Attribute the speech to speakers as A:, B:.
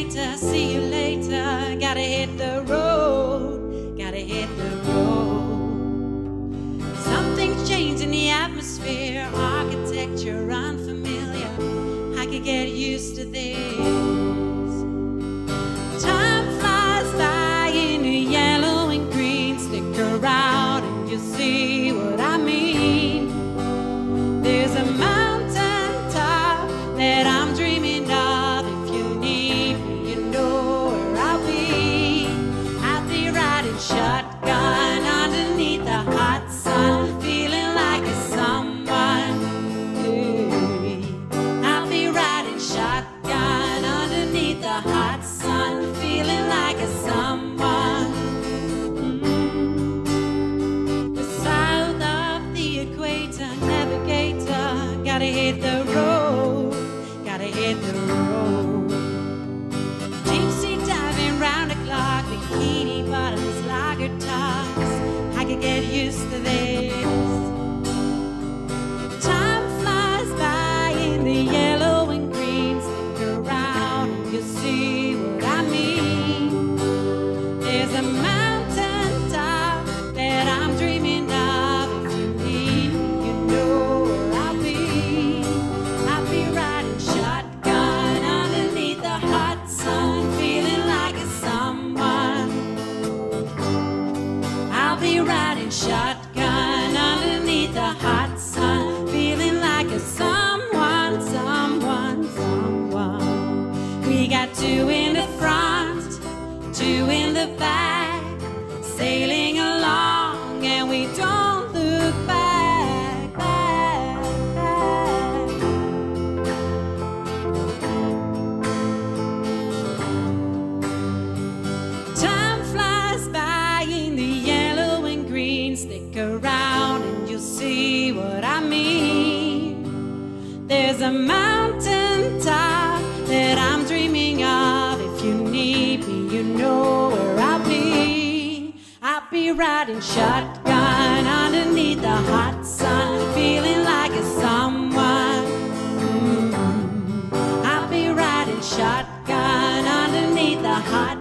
A: later, see you later. Gotta hit the road, gotta hit the road. Something's changed in the atmosphere, architecture unfamiliar. I could get used to this. Time flies by in the yellow and green. Stick around and you'll see what I mean. There's a mountain top that I'm dreaming of. If you need me, you know where I'll be. I'll be riding shotgun underneath the hot sun, feeling like a someone. Hey. I'll be riding shotgun underneath the hot sun, feeling like a someone. The south of the equator, navigator, gotta hit the road, gotta hit the road. Deep sea diving round the clock, bikini bottoms, lager tops. I could get used to this. Time flies by in the yellow and green. Stick around and you'll see what I mean. There's a mountain top that I'm dreaming of. If you need me, you know where I'll be. I'll be riding shotgun underneath the hot sun, feeling like a someone. I'll be riding shotgun underneath the hot sun, feeling like a someone, someone, someone. We got two in the front, two in the back, sailing along and we don't look back, back, back. Time flies by in the yellow and green. Stick around and you'll see what I mean. There's a mountain top that I'm dreaming of. If you need me, you know where I'll be. I'll be riding shotgun underneath the hot sun, feeling like a someone. I'll be riding shotgun underneath the hot